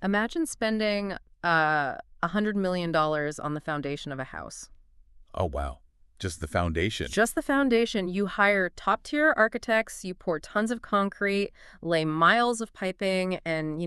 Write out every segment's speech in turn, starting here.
Imagine spending $100 million on the foundation of a house. Oh, wow. Just the foundation. Just the foundation. You hire top-tier architects, you pour tons of concrete, lay miles of piping, and,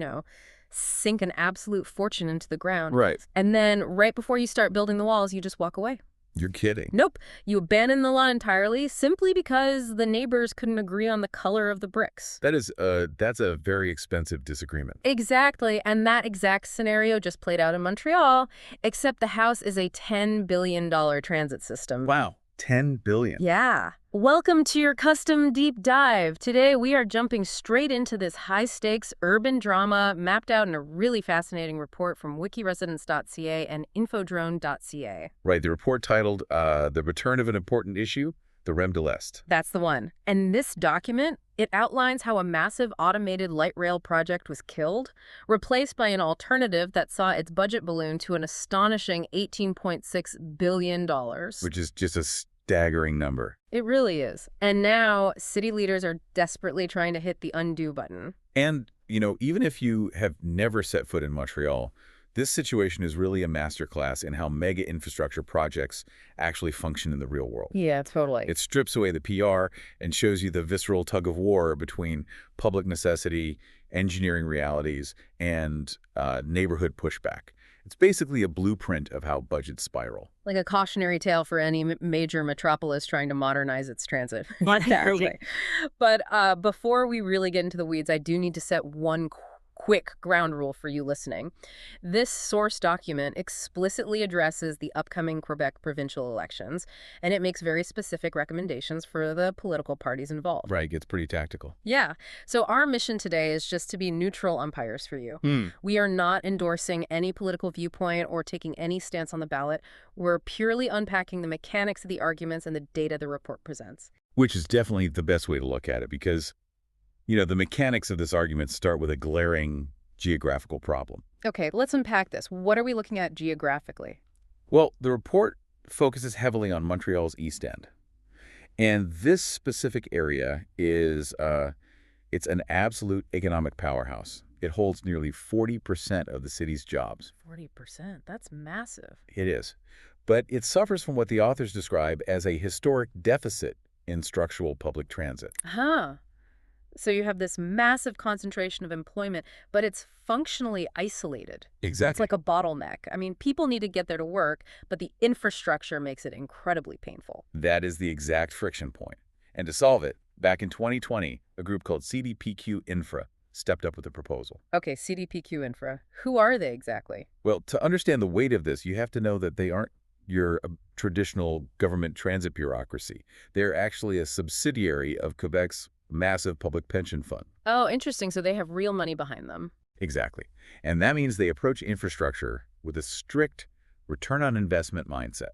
sink an absolute fortune into the ground. Right. And then right before you start building the walls, you just walk away. You're kidding. Nope. You abandon the lot entirely simply because the neighbors couldn't agree on the color of the bricks. That's a very expensive disagreement. Exactly. And that exact scenario just played out in Montreal, except the house is a $10 billion transit system. Wow. 10 billion. Yeah. Welcome to your custom deep dive. Today we are jumping straight into this high-stakes urban drama mapped out in a really fascinating report from wikiresidence.ca and infodrone.ca. Right. The report titled The Return of an Important Issue, the REM de l'Est. That's the one. And this document, it outlines how a massive automated light rail project was killed, replaced by an alternative that saw its budget balloon to an astonishing $18.6 billion. Which is just a staggering number. It really is. And now city leaders are desperately trying to hit the undo button. And, even if you have never set foot in Montreal, this situation is really a masterclass in how mega infrastructure projects actually function in the real world. Yeah, totally. It strips away the PR and shows you the visceral tug of war between public necessity, engineering realities, and neighborhood pushback. It's basically a blueprint of how budgets spiral. Like a cautionary tale for any major metropolis trying to modernize its transit. Exactly. But before we really get into the weeds, I do need to set one quick ground rule for you listening. This source document explicitly addresses the upcoming Quebec provincial elections, and it makes very specific recommendations for the political parties involved. Right, it gets pretty tactical. Yeah. So our mission today is just to be neutral umpires for you. We are not endorsing any political viewpoint or taking any stance on the ballot. We're purely unpacking the mechanics of the arguments and the data the report presents. Which is definitely the best way to look at it because the mechanics of this argument start with a glaring geographical problem. Okay, let's unpack this. What are we looking at geographically? Well, the report focuses heavily on Montreal's East End. And this specific area is, it's an absolute economic powerhouse. It holds nearly 40% of the city's jobs. 40%? That's massive. It is. But it suffers from what the authors describe as a historic deficit in structural public transit. Huh. So you have this massive concentration of employment, but it's functionally isolated. Exactly. It's like a bottleneck. I mean, people need to get there to work, but the infrastructure makes it incredibly painful. That is the exact friction point. And to solve it, back in 2020, a group called CDPQ Infra stepped up with a proposal. Okay, CDPQ Infra. Who are they exactly? Well, to understand the weight of this, you have to know that they aren't your traditional government transit bureaucracy. They're actually a subsidiary of Quebec's massive public pension fund. Oh, interesting. So they have real money behind them. Exactly. And that means they approach infrastructure with a strict return on investment mindset.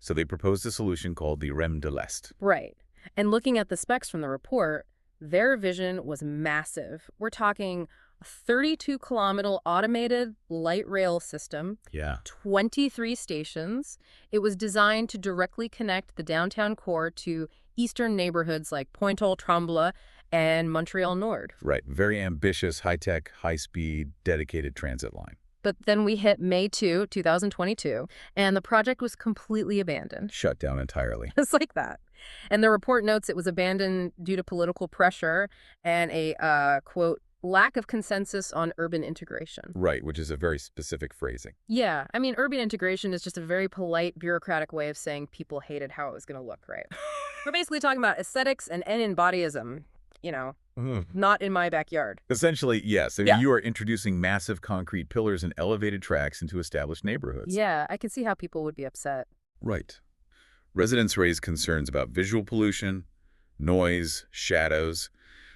So they proposed a solution called the REM de l'Est. Right. And looking at the specs from the report, their vision was massive. We're talking a 32-kilometer automated light rail system, Yeah. 23 stations. It was designed to directly connect the downtown core to eastern neighborhoods like Pointe-aux-Trembles and Montreal Nord. Right. Very ambitious, high-tech, high-speed, dedicated transit line. But then we hit May 2, 2022, and the project was completely abandoned. Shut down entirely. Just like that. And the report notes it was abandoned due to political pressure and a, quote, lack of consensus on urban integration. Right, which is a very specific phrasing. Yeah, I mean, urban integration is just a very polite, bureaucratic way of saying people hated how it was going to look, right? We're basically talking about aesthetics and embodyism, not in my backyard. Essentially, yes. I mean, Yeah. You are introducing massive concrete pillars and elevated tracks into established neighborhoods. Yeah, I can see how people would be upset. Right. Residents raise concerns about visual pollution, noise, shadows.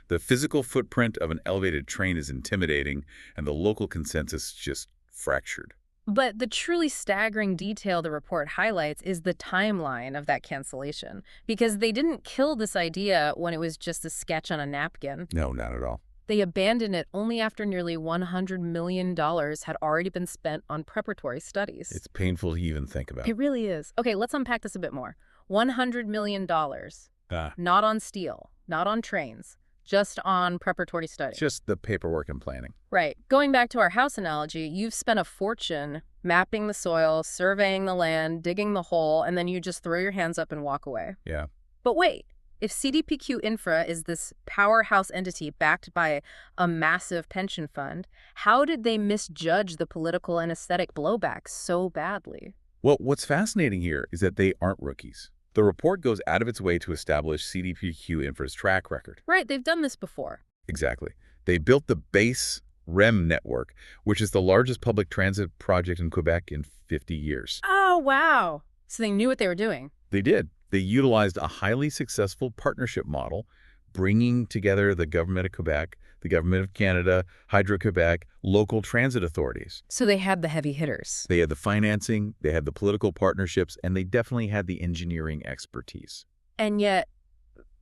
The physical footprint of an elevated train is intimidating, and the local consensus just fractured. But the truly staggering detail the report highlights is the timeline of that cancellation, because they didn't kill this idea when it was just a sketch on a napkin. No, not at all. They abandoned it only after nearly $100 million had already been spent on preparatory studies. It's painful to even think about. It really is. Okay, let's unpack this a bit more. $100 million. Not on steel, not on trains, just on preparatory study. Just the paperwork and planning. Right. Going back to our house analogy, you've spent a fortune mapping the soil, surveying the land, digging the hole, and then you just throw your hands up and walk away. Yeah. But wait, if CDPQ Infra is this powerhouse entity backed by a massive pension fund, how did they misjudge the political and aesthetic blowback so badly? Well, what's fascinating here is that they aren't rookies. The report goes out of its way to establish CDPQ Infra's track record. Right, they've done this before. Exactly. They built the base REM network, which is the largest public transit project in Quebec in 50 years. Oh, wow. So they knew what they were doing. They did. They utilized a highly successful partnership model, bringing together the government of Quebec, the government of Canada, Hydro-Quebec, local transit authorities. So they had the heavy hitters. They had the financing, they had the political partnerships, and they definitely had the engineering expertise. And yet,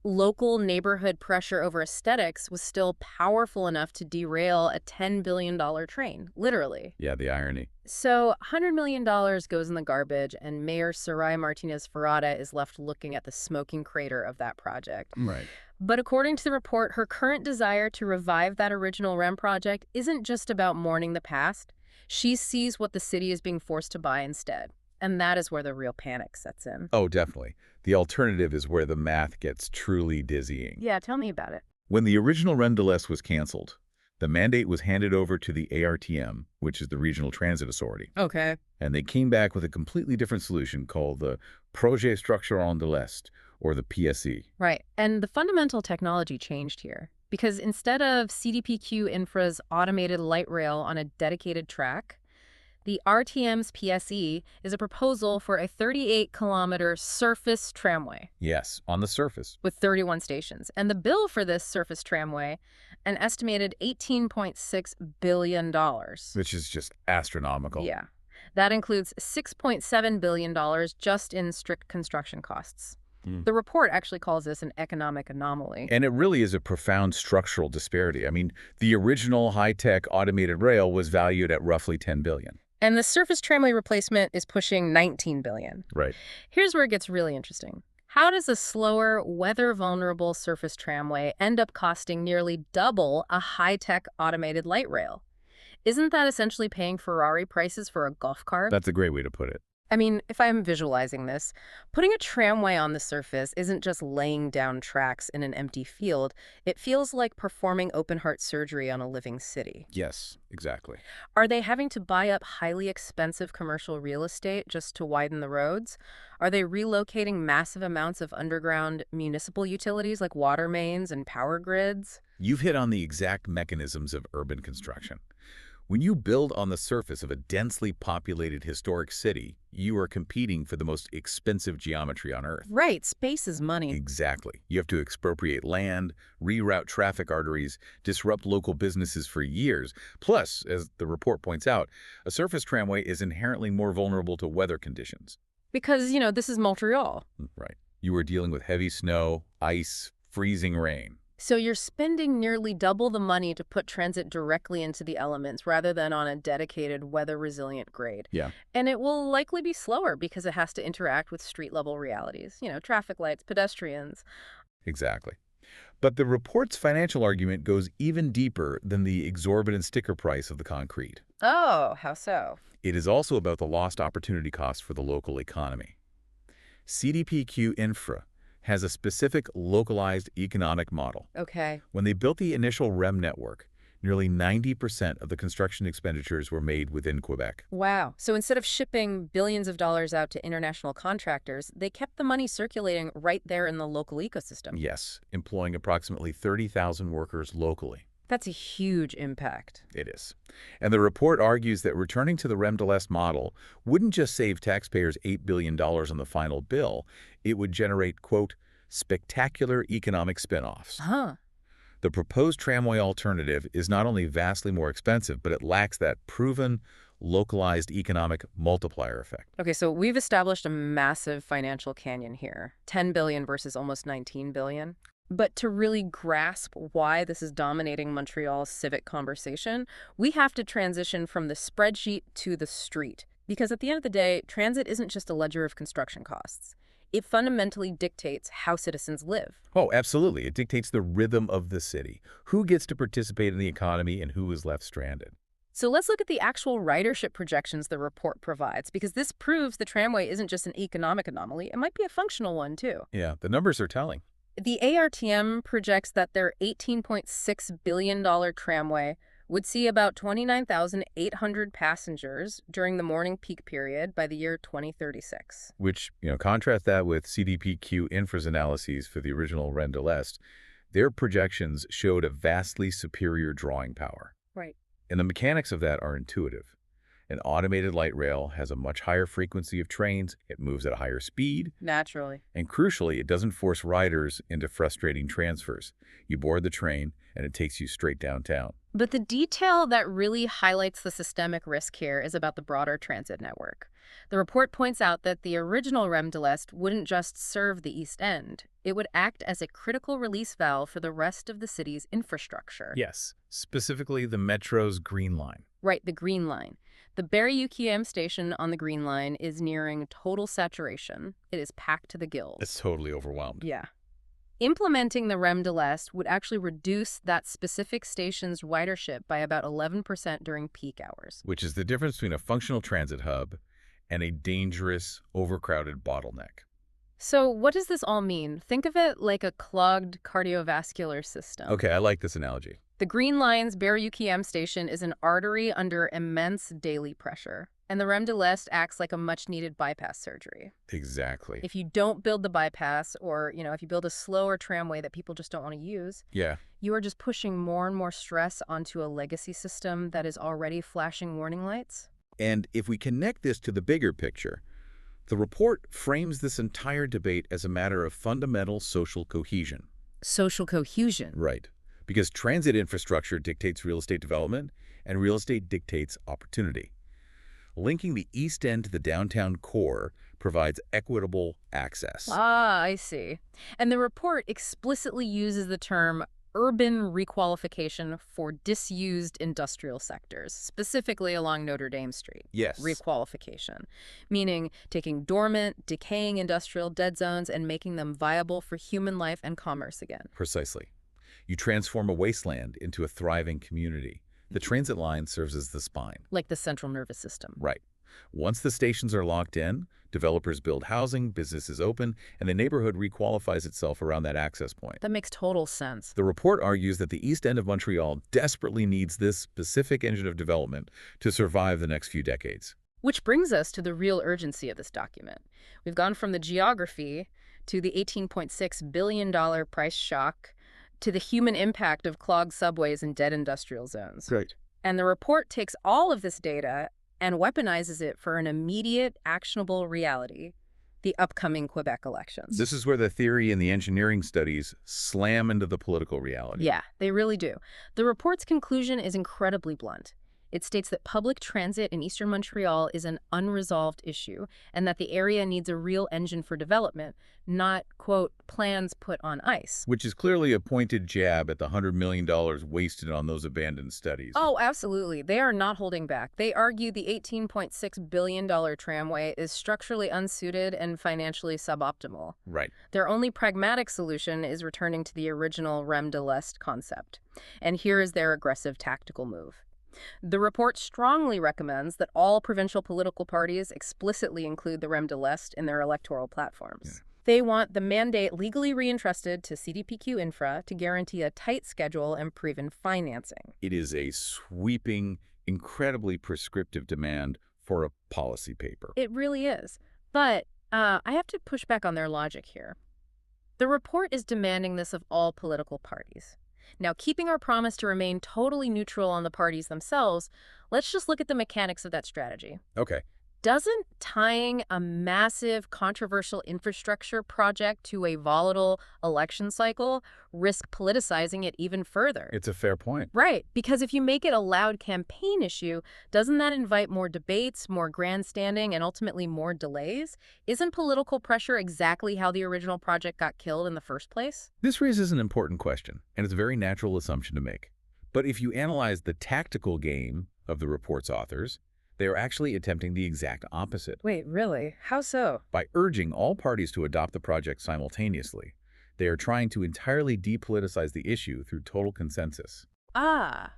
local neighborhood pressure over aesthetics was still powerful enough to derail a $10 billion train, literally. Yeah, the irony. So $100 million goes in the garbage, and Mayor Soraya Martinez Ferrada is left looking at the smoking crater of that project. Right. But according to the report, her current desire to revive that original REM project isn't just about mourning the past. She sees what the city is being forced to buy instead. And that is where the real panic sets in. Oh, definitely. The alternative is where the math gets truly dizzying. Yeah, tell me about it. When the original REM de l'Est was canceled, the mandate was handed over to the ARTM, which is the Regional Transit Authority. Okay. And they came back with a completely different solution called the Projet Structural de l'Est, or the PSE. Right. And the fundamental technology changed here. Because instead of CDPQ Infra's automated light rail on a dedicated track, the RTM's PSE is a proposal for a 38-kilometer surface tramway. Yes, on the surface. With 31 stations. And the bill for this surface tramway, an estimated $18.6 billion. Which is just astronomical. Yeah. That includes $6.7 billion just in strict construction costs. The report actually calls this an economic anomaly. And it really is a profound structural disparity. I mean, the original high-tech automated rail was valued at roughly $10 billion. And the surface tramway replacement is pushing $19 billion. Right. Here's where it gets really interesting. How does a slower, weather-vulnerable surface tramway end up costing nearly double a high-tech automated light rail? Isn't that essentially paying Ferrari prices for a golf cart? That's a great way to put it. I mean, if I'm visualizing this, putting a tramway on the surface isn't just laying down tracks in an empty field. It feels like performing open-heart surgery on a living city. Yes, exactly. Are they having to buy up highly expensive commercial real estate just to widen the roads? Are they relocating massive amounts of underground municipal utilities like water mains and power grids? You've hit on the exact mechanisms of urban construction. When you build on the surface of a densely populated historic city, you are competing for the most expensive geometry on Earth. Right, space is money. Exactly. You have to expropriate land, reroute traffic arteries, disrupt local businesses for years. Plus, as the report points out, a surface tramway is inherently more vulnerable to weather conditions. Because, this is Montreal. Right. You are dealing with heavy snow, ice, freezing rain. So you're spending nearly double the money to put transit directly into the elements rather than on a dedicated weather-resilient grade. Yeah. And it will likely be slower because it has to interact with street-level realities, traffic lights, pedestrians. Exactly. But the report's financial argument goes even deeper than the exorbitant sticker price of the concrete. Oh, how so? It is also about the lost opportunity costs for the local economy. CDPQ Infra has a specific localized economic model. Okay. When they built the initial REM network, nearly 90% of the construction expenditures were made within Quebec. Wow. So instead of shipping billions of dollars out to international contractors, they kept the money circulating right there in the local ecosystem. Yes, employing approximately 30,000 workers locally. That's a huge impact. It is. And the report argues that returning to the REM de l'Est model wouldn't just save taxpayers $8 billion on the final bill, it would generate, quote, spectacular economic spin-offs. Huh. The proposed tramway alternative is not only vastly more expensive, but it lacks that proven, localized economic multiplier effect. Okay, so we've established a massive financial canyon here. 10 billion versus almost 19 billion. But to really grasp why this is dominating Montreal's civic conversation, we have to transition from the spreadsheet to the street. Because at the end of the day, transit isn't just a ledger of construction costs. It fundamentally dictates how citizens live. Oh, absolutely. It dictates the rhythm of the city, who gets to participate in the economy and who is left stranded. So let's look at the actual ridership projections the report provides, because this proves the tramway isn't just an economic anomaly, it might be a functional one too. Yeah, the numbers are telling. The ARTM projects that their $18.6 billion tramway would see about 29,800 passengers during the morning peak period by the year 2036. Which, contrast that with CDPQ infra's analyses for the original REM de l'Est. Their projections showed a vastly superior drawing power. Right. And the mechanics of that are intuitive. An automated light rail has a much higher frequency of trains, it moves at a higher speed, Naturally. and crucially, it doesn't force riders into frustrating transfers. You board the train, and it takes you straight downtown. But the detail that really highlights the systemic risk here is about the broader transit network. The report points out that the original REM de l'Est wouldn't just serve the East End. It would act as a critical release valve for the rest of the city's infrastructure. Yes, specifically the Metro's Green Line. Right, the Green Line. The Barrie-UQM station on the Green Line is nearing total saturation. It is packed to the gills. It's totally overwhelmed. Yeah. Implementing the REM de l'Est would actually reduce that specific station's ridership by about 11% during peak hours. Which is the difference between a functional transit hub and a dangerous, overcrowded bottleneck. So what does this all mean? Think of it like a clogged cardiovascular system. Okay, I like this analogy. The Green Line's Barrie-UQM station is an artery under immense daily pressure, and the REM de l'Est acts like a much-needed bypass surgery. Exactly. If you don't build the bypass, or, if you build a slower tramway that people just don't want to use, Yeah. you are just pushing more and more stress onto a legacy system that is already flashing warning lights. And if we connect this to the bigger picture, the report frames this entire debate as a matter of fundamental social cohesion. Social cohesion. Right. Because transit infrastructure dictates real estate development, and real estate dictates opportunity. Linking the East End to the downtown core provides equitable access. Ah, I see. And the report explicitly uses the term urban requalification for disused industrial sectors, specifically along Notre Dame Street. Yes. Requalification, meaning taking dormant, decaying industrial dead zones and making them viable for human life and commerce again. Precisely. You transform a wasteland into a thriving community. The transit line serves as the spine. Like the central nervous system. Right. Once the stations are locked in, developers build housing, businesses open, and the neighborhood requalifies itself around that access point. That makes total sense. The report argues that the East End of Montreal desperately needs this specific engine of development to survive the next few decades. Which brings us to the real urgency of this document. We've gone from the geography to the $18.6 billion price shock to the human impact of clogged subways and dead industrial zones. Right. And the report takes all of this data and weaponizes it for an immediate, actionable reality, the upcoming Quebec elections. This is where the theory and the engineering studies slam into the political reality. Yeah, they really do. The report's conclusion is incredibly blunt. It states that public transit in eastern Montreal is an unresolved issue and that the area needs a real engine for development, not, quote, plans put on ice. Which is clearly a pointed jab at the $100 million wasted on those abandoned studies. Oh, absolutely. They are not holding back. They argue the $18.6 billion tramway is structurally unsuited and financially suboptimal. Right. Their only pragmatic solution is returning to the original REM de l'Est concept. And here is their aggressive tactical move. The report strongly recommends that all provincial political parties explicitly include the REM de l'Est in their electoral platforms. Yeah. They want the mandate legally reentrusted to CDPQ Infra to guarantee a tight schedule and proven financing. It is a sweeping, incredibly prescriptive demand for a policy paper. It really is. But I have to push back on their logic here. The report is demanding this of all political parties. Now, keeping our promise to remain totally neutral on the parties themselves, let's just look at the mechanics of that strategy. Okay. Doesn't tying a massive controversial infrastructure project to a volatile election cycle risk politicizing it even further? It's a fair point. Right, because if you make it a loud campaign issue, doesn't that invite more debates, more grandstanding, and ultimately more delays? Isn't political pressure exactly how the original project got killed in the first place? This raises an important question, and it's a very natural assumption to make. But if you analyze the tactical game of the report's authors, They are actually attempting the exact opposite. Wait, really? How so? By urging all parties to adopt the project simultaneously, they are trying to entirely depoliticize the issue through total consensus. Ah,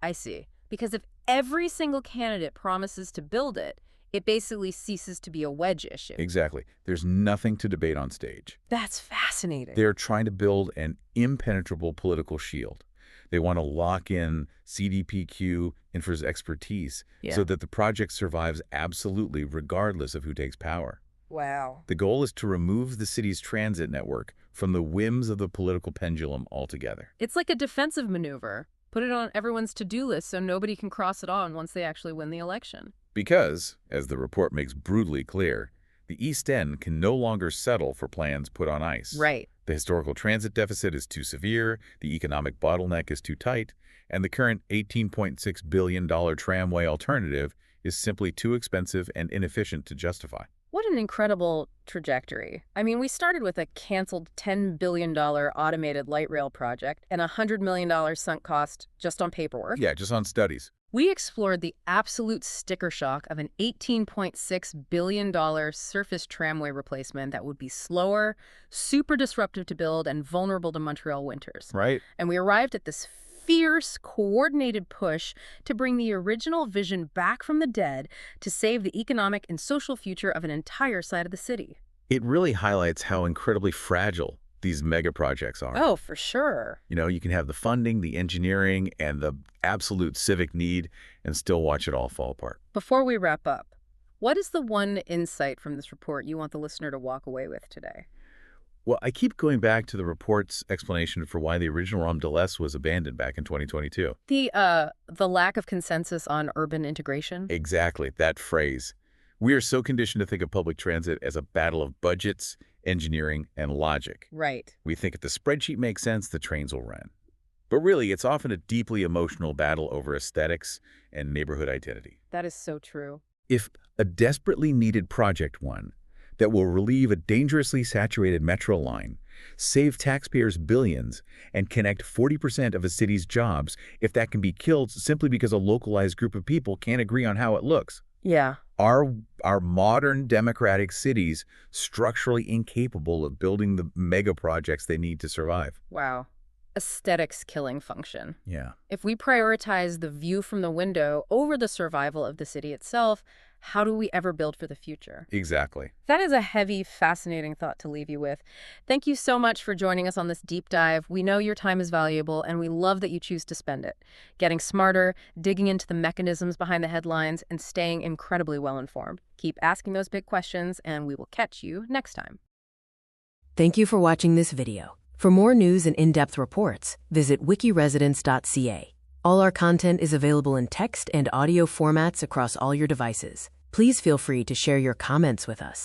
I see. Because if every single candidate promises to build it, it basically ceases to be a wedge issue. Exactly. There's nothing to debate on stage. That's fascinating. They're trying to build an impenetrable political shield. They want to lock in CDPQ infra's expertise so that the project survives absolutely regardless of who takes power. Wow. The goal is to remove the city's transit network from the whims of the political pendulum altogether. It's like a defensive maneuver. Put it on everyone's to-do list so nobody can cross it on once they actually win the election. Because, as the report makes brutally clear, the East End can no longer settle for plans put on ice. Right. The historical transit deficit is too severe, the economic bottleneck is too tight, and the current $18.6 billion tramway alternative is simply too expensive and inefficient to justify. What an incredible trajectory. I mean, we started with a canceled $10 billion automated light rail project and a $100 million sunk cost just on paperwork. Yeah, just on studies. We explored the absolute sticker shock of an $18.6 billion surface tramway replacement that would be slower, super disruptive to build, and vulnerable to Montreal winters. Right. And we arrived at this fierce, coordinated push to bring the original vision back from the dead to save the economic and social future of an entire side of the city. It really highlights how incredibly fragile these mega projects are. Oh, for sure. You know, you can have the funding, the engineering, and the absolute civic need and still watch it all fall apart. Before we wrap up, what is the one insight from this report you want the listener to walk away with today? Well, I keep going back to the report's explanation for why the original REM de l'Est was abandoned back in 2022. The lack of consensus on urban integration? Exactly, that phrase. We are so conditioned to think of public transit as a battle of budgets, engineering, and logic. Right. We think if the spreadsheet makes sense, the trains will run. But really, it's often a deeply emotional battle over aesthetics and neighborhood identity. That is so true. If a desperately needed project won that will relieve a dangerously saturated metro line, save taxpayers billions, and connect 40% of a city's jobs, if that can be killed simply because a localized group of people can't agree on how it looks. Yeah. Are modern democratic cities structurally incapable of building the mega projects they need to survive? Wow. Aesthetics killing function. Yeah. If we prioritize the view from the window over the survival of the city itself, how do we ever build for the future? Exactly. That is a heavy, fascinating thought to leave you with. Thank you so much for joining us on this deep dive. We know your time is valuable, and we love that you choose to spend it getting smarter, digging into the mechanisms behind the headlines, and staying incredibly well-informed. Keep asking those big questions, and we will catch you next time. Thank you for watching this video. For more news and in-depth reports, visit wikiresidence.ca. All our content is available in text and audio formats across all your devices. Please feel free to share your comments with us.